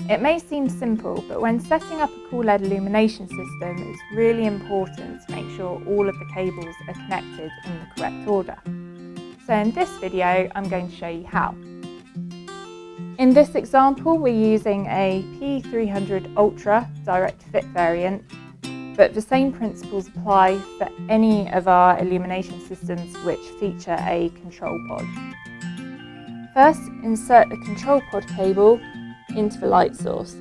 It may seem simple, but when setting up a CoolLED illumination system, it's really important to make sure all of the cables are connected in the correct order. So in this video, I'm going to show you how. In this example, we're using a pE-300 Ultra direct fit variant, but the same principles apply for any of our illumination systems which feature a control pod. First, insert the control pod cable into the light source.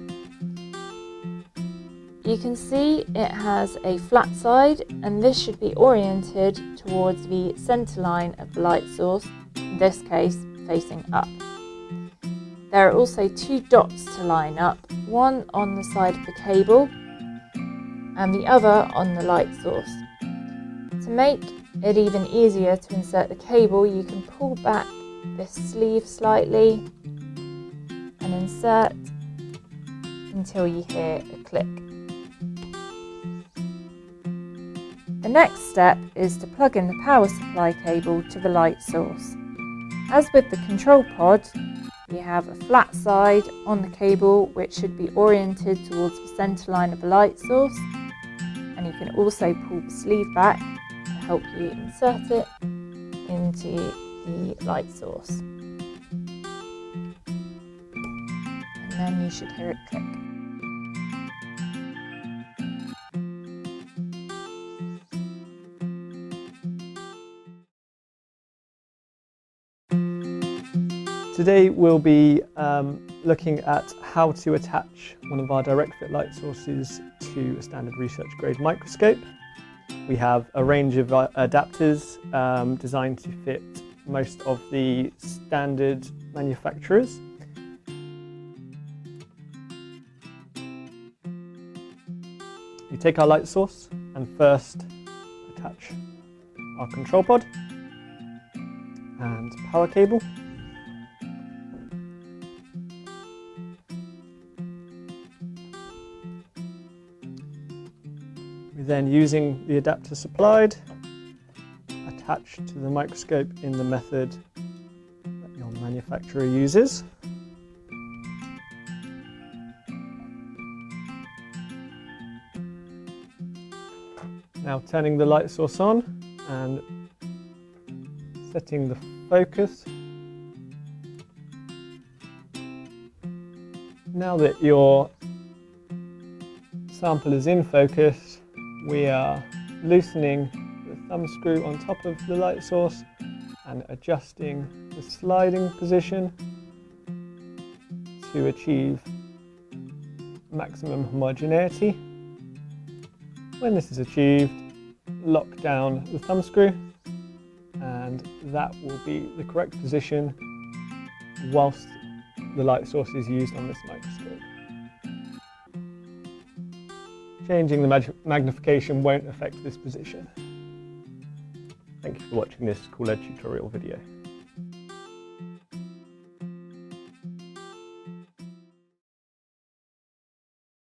You can see it has a flat side, and this should be oriented towards the centre line of the light source, in this case facing up. There are also two dots to line up, one on the side of the cable and the other on the light source. To make it even easier to insert the cable, you can pull back this sleeve slightly and insert until you hear a click. The next step is to plug in the power supply cable to the light source. As with the control pod, you have a flat side on the cable which should be oriented towards the centre line of the light source, and you can also pull the sleeve back to help you insert it into the light source. And then you should hear it click. Today we'll be looking at how to attach one of our direct fit light sources to a standard research grade microscope. We have a range of adapters designed to fit most of the standard manufacturers. We take our light source and first attach our control pod and power cable. We then, using the adapter supplied, attach to the microscope in the method that your manufacturer uses. Now turning the light source on and setting the focus. Now that your sample is in focus, we are loosening the thumb screw on top of the light source and adjusting the sliding position to achieve maximum homogeneity. When this is achieved, lock down the thumb screw, and that will be the correct position whilst the light source is used on this microscope. Changing the magnification won't affect this position. Thank you for watching this CoolLED tutorial video.